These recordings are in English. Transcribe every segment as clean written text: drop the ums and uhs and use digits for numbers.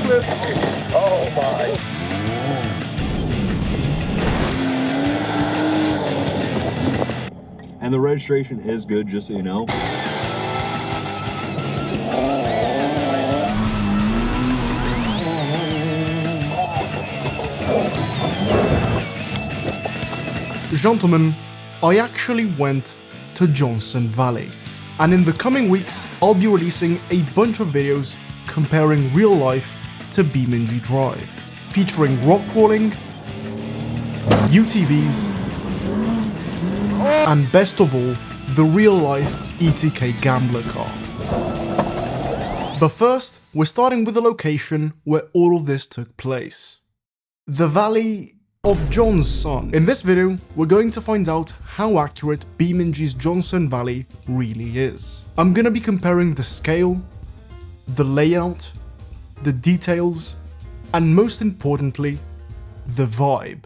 backflip. Oh my. And the registration is good, just so you know. Gentlemen, I actually went to Johnson Valley, and in the coming weeks I'll be releasing a bunch of videos comparing real life to BeamNG Drive, featuring rock crawling, UTVs, and best of all, the real life ETK Gambler car. But first, we're starting with the location where all of this took place. The Valley of John's Son. In this video, we're going to find out how accurate BeamNG's Johnson Valley really is. I'm gonna be comparing the scale, the layout, the details, and most importantly, the vibe.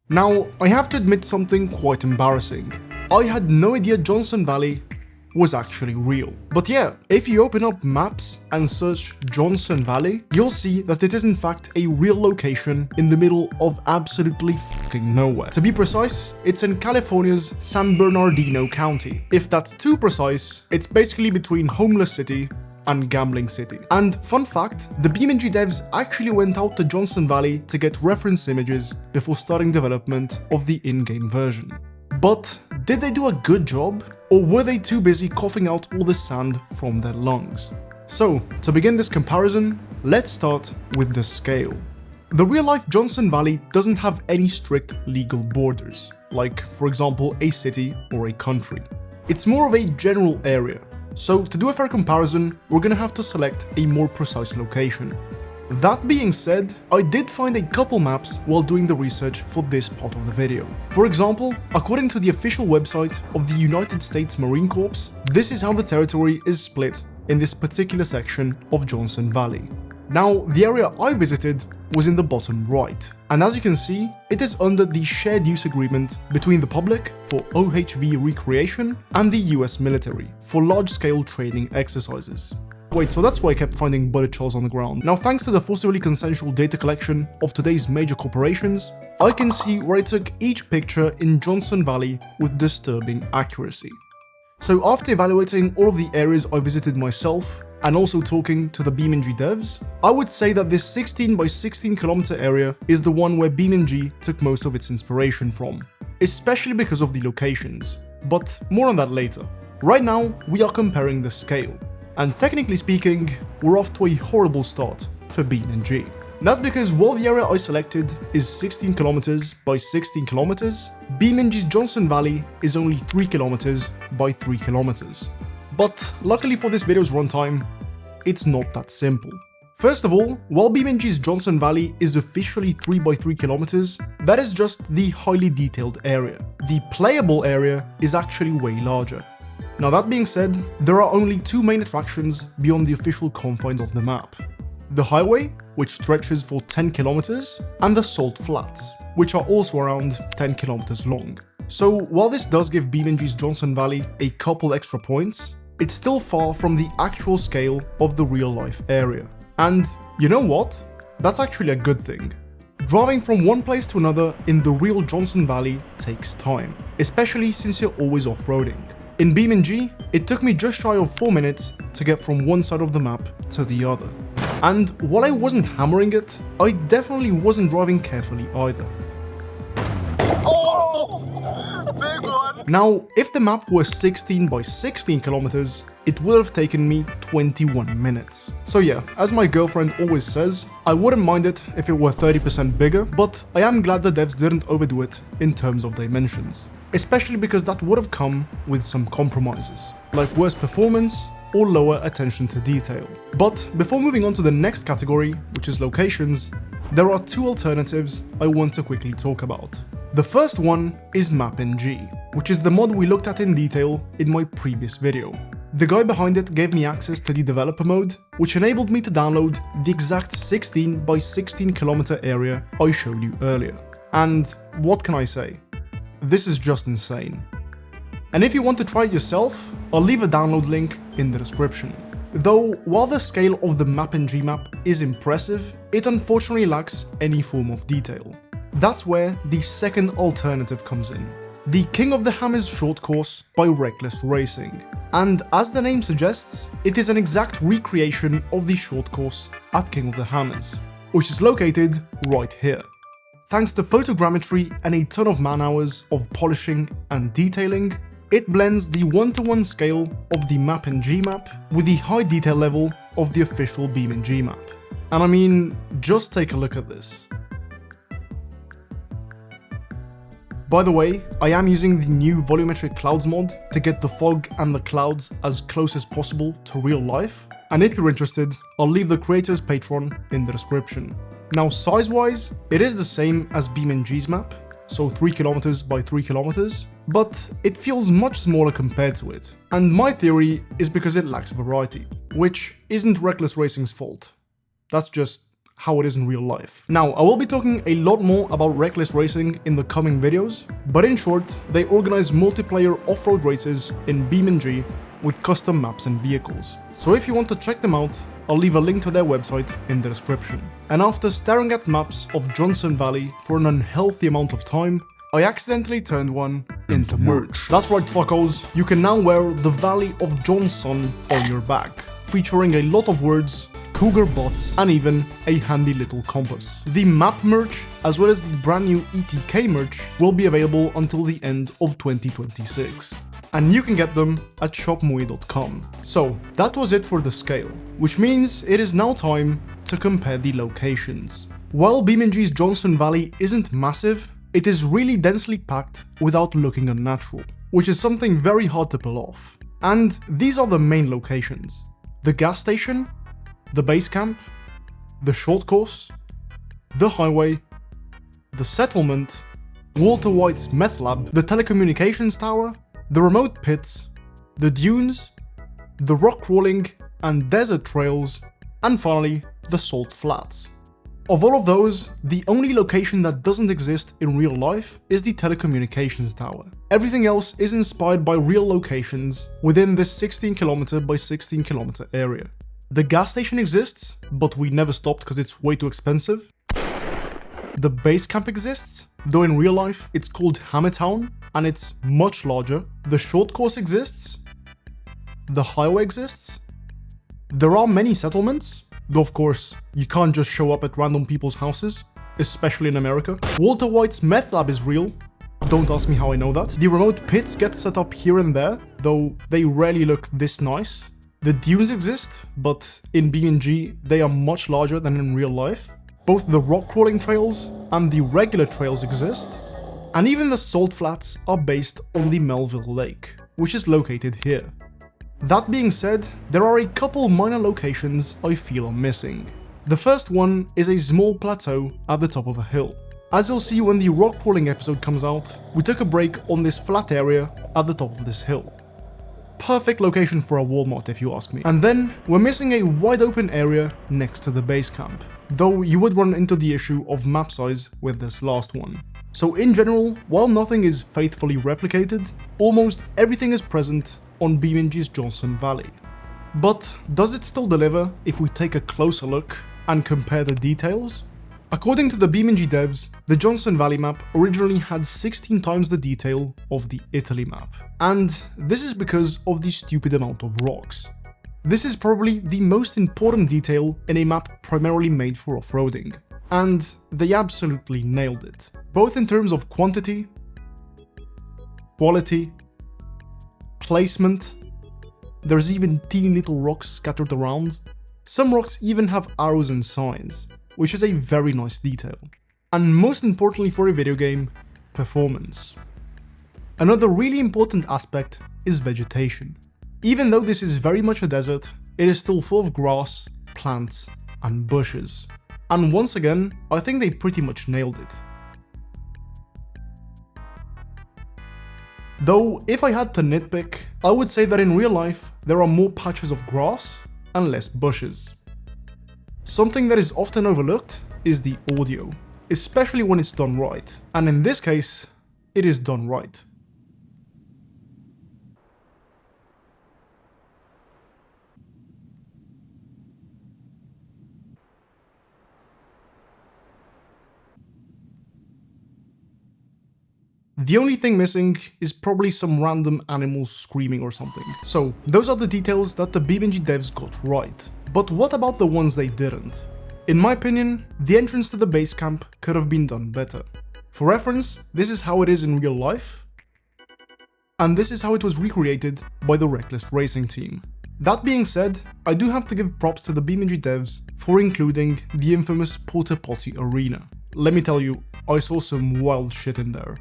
Now, I have to admit something quite embarrassing. I had no idea Johnson Valley was actually real. But yeah, if you open up maps and search Johnson Valley, you'll see that it is in fact a real location in the middle of absolutely fucking nowhere. To be precise, it's in California's San Bernardino County. If that's too precise, it's basically between Homeless City and Gambling City. And fun fact, the BeamNG devs actually went out to Johnson Valley to get reference images before starting development of the in-game version. But did they do a good job? Or were they too busy coughing out all the sand from their lungs? So, to begin this comparison, let's start with the scale. The real-life Johnson Valley doesn't have any strict legal borders, like, for example, a city or a country. It's more of a general area. So, to do a fair comparison, we're gonna have to select a more precise location. That being said, I did find a couple maps while doing the research for this part of the video. For example, according to the official website of the United States Marine Corps, this is how the territory is split in this particular section of Johnson Valley. Now, the area I visited was in the bottom right, and as you can see, it is under the shared use agreement between the public for OHV recreation and the US military for large-scale training exercises. Wait, so that's why I kept finding bullet shells on the ground. Now, thanks to the forcibly consensual data collection of today's major corporations, I can see where I took each picture in Johnson Valley with disturbing accuracy. So after evaluating all of the areas I visited myself, and also talking to the BeamNG devs, I would say that this 16 by 16 kilometer area is the one where BeamNG took most of its inspiration from, especially because of the locations. But more on that later. Right now, we are comparing the scale. And technically speaking, we're off to a horrible start for BeamNG. That's because while the area I selected is 16 kilometers by 16 kilometers, BeamNG's Johnson Valley is only 3 kilometers by 3 kilometers. But luckily for this video's runtime, it's not that simple. First of all, while BeamNG's Johnson Valley is officially 3 by 3 kilometers, that is just the highly detailed area. The playable area is actually way larger. Now that being said, there are only two main attractions beyond the official confines of the map. The highway, which stretches for 10 kilometers, and the Salt Flats, which are also around 10 kilometers long. So while this does give BeamNG's Johnson Valley a couple extra points, it's still far from the actual scale of the real-life area. And you know what? That's actually a good thing. Driving from one place to another in the real Johnson Valley takes time, especially since you're always off-roading. In BeamNG, it took me just shy of 4 minutes to get from one side of the map to the other. And while I wasn't hammering it, I definitely wasn't driving carefully either. Oh! Big one! Now, if the map were 16 by 16 kilometers, it would have taken me 21 minutes. So yeah, as my girlfriend always says, I wouldn't mind it if it were 30% bigger, but I am glad the devs didn't overdo it in terms of dimensions. Especially because that would have come with some compromises, like worse performance or lower attention to detail. But before moving on to the next category, which is locations, there are two alternatives I want to quickly talk about. The first one is BeamNG, which is the mod we looked at in detail in my previous video. The guy behind it gave me access to the developer mode, which enabled me to download the exact 16 by 16 kilometer area I showed you earlier. And what can I say? This is just insane. And if you want to try it yourself, I'll leave a download link in the description. Though, while the scale of the BeamNG map is impressive, it unfortunately lacks any form of detail. That's where the second alternative comes in. The King of the Hammers short course by Reckless Racing. And as the name suggests, it is an exact recreation of the short course at King of the Hammers, which is located right here. Thanks to photogrammetry and a ton of man hours of polishing and detailing, it blends the 1-to-1 scale of the BeamNG map with the high detail level of the official BeamNG map. And I mean, just take a look at this. By the way, I am using the new volumetric clouds mod to get the fog and the clouds as close as possible to real life, and if you're interested, I'll leave the creator's Patreon in the description. Now size-wise, it is the same as BeamNG's map, so 3 km by 3 km, but it feels much smaller compared to it. And my theory is because it lacks variety, which isn't Reckless Racing's fault. That's just how it is in real life. Now, I will be talking a lot more about Reckless Racing in the coming videos, but in short, they organize multiplayer off-road races in BeamNG with custom maps and vehicles. So if you want to check them out, I'll leave a link to their website in the description. And after staring at maps of Johnson Valley for an unhealthy amount of time, I accidentally turned one into merch. That's right, fuckos, you can now wear the Valley of Johnson on your back, featuring a lot of words, cougar bots, and even a handy little compass. The map merch, as well as the brand new ETK merch, will be available until the end of 2026. And you can get them at shopmui.com. So that was it for the scale, which means it is now time to compare the locations. While BeamNG's Johnson Valley isn't massive, it is really densely packed without looking unnatural, which is something very hard to pull off. And these are the main locations: the gas station, the base camp, the short course, the highway, the settlement, Walter White's meth lab, the telecommunications tower, the remote pits, the dunes, the rock crawling and desert trails, and finally, the salt flats. Of all of those, the only location that doesn't exist in real life is the telecommunications tower. Everything else is inspired by real locations within this 16 km by 16 km area. The gas station exists, but we never stopped because it's way too expensive. The base camp exists, though in real life it's called Hammertown, and it's much larger. The short course exists. The highway exists. There are many settlements, though of course you can't just show up at random people's houses, especially in America. Walter White's meth lab is real. Don't ask me how I know that. The remote pits get set up here and there, though they rarely look this nice. The dunes exist, but in BeamNG they are much larger than in real life. Both the rock crawling trails and the regular trails exist, and even the salt flats are based on the Melville Lake, which is located here. That being said, there are a couple minor locations I feel are missing. The first one is a small plateau at the top of a hill. As you'll see when the rock crawling episode comes out, we took a break on this flat area at the top of this hill. Perfect location for a Walmart if you ask me. And then we're missing a wide open area next to the base camp, though you would run into the issue of map size with this last one. So in general, while nothing is faithfully replicated, almost everything is present on BeamNG's Johnson Valley. But does it still deliver if we take a closer look and compare the details? According to the BeamNG devs, the Johnson Valley map originally had 16 times the detail of the Italy map. And this is because of the stupid amount of rocks. This is probably the most important detail in a map primarily made for off-roading. And they absolutely nailed it. Both in terms of quantity, quality, placement. There's even teeny little rocks scattered around. Some rocks even have arrows and signs, which is a very nice detail. And most importantly for a video game, performance. Another really important aspect is vegetation. Even though this is very much a desert, it is still full of grass, plants, and bushes. And once again, I think they pretty much nailed it. Though, if I had to nitpick, I would say that in real life, there are more patches of grass and less bushes. Something that is often overlooked is the audio, especially when it's done right. And in this case, it is done right. The only thing missing is probably some random animals screaming or something. So those are the details that the BeamNG devs got right. But what about the ones they didn't? In my opinion, the entrance to the base camp could have been done better. For reference, this is how it is in real life, and this is how it was recreated by the Reckless Racing team. That being said, I do have to give props to the BeamNG devs for including the infamous Porta Potty arena. Let me tell you, I saw some wild shit in there.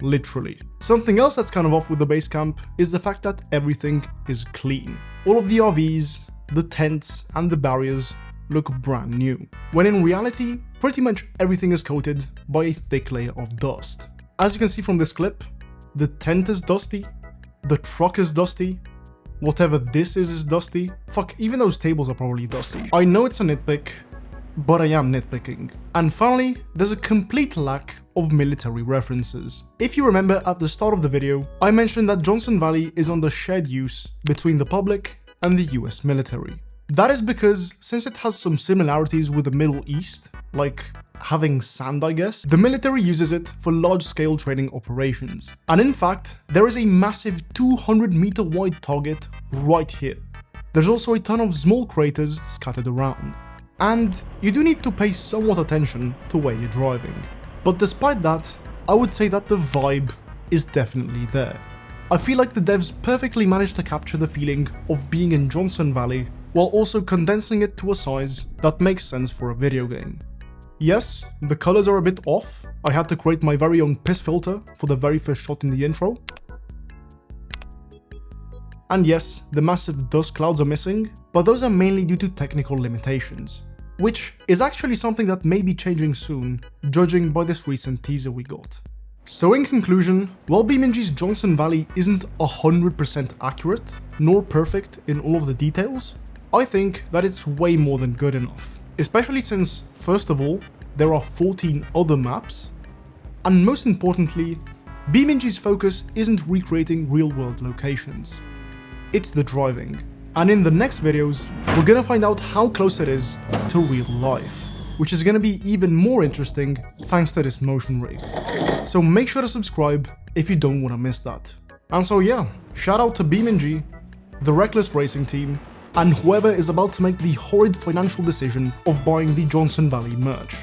Literally. Something else that's kind of off with the base camp is the fact that everything is clean. All of the RVs, the tents, and the barriers look brand new, when in reality, pretty much everything is coated by a thick layer of dust. As you can see from this clip, the tent is dusty, the truck is dusty, whatever this is dusty. Fuck, even those tables are probably dusty. I know it's a nitpick, but I am nitpicking. And finally, there's a complete lack of military references. If you remember at the start of the video, I mentioned that Johnson Valley is under shared use between the public and the US military. That is because, since it has some similarities with the Middle East, like having sand I guess, the military uses it for large-scale training operations. And in fact, there is a massive 200-meter wide target right here. There's also a ton of small craters scattered around. And you do need to pay somewhat attention to where you're driving. But despite that, I would say that the vibe is definitely there. I feel like the devs perfectly managed to capture the feeling of being in Johnson Valley while also condensing it to a size that makes sense for a video game. Yes, the colors are a bit off. I had to create my very own piss filter for the very first shot in the intro. And yes, the massive dust clouds are missing, but those are mainly due to technical limitations, which is actually something that may be changing soon, judging by this recent teaser we got. So in conclusion, while BeamNG's Johnson Valley isn't 100% accurate, nor perfect in all of the details, I think that it's way more than good enough. Especially since, first of all, there are 14 other maps, and most importantly, BeamNG's focus isn't recreating real-world locations. It's the driving. And in the next videos, we're gonna find out how close it is to real life, which is gonna be even more interesting thanks to this motion rig. So make sure to subscribe if you don't wanna miss that. And so yeah, shout out to BeamNG, the Reckless Racing team, and whoever is about to make the horrid financial decision of buying the Johnson Valley merch.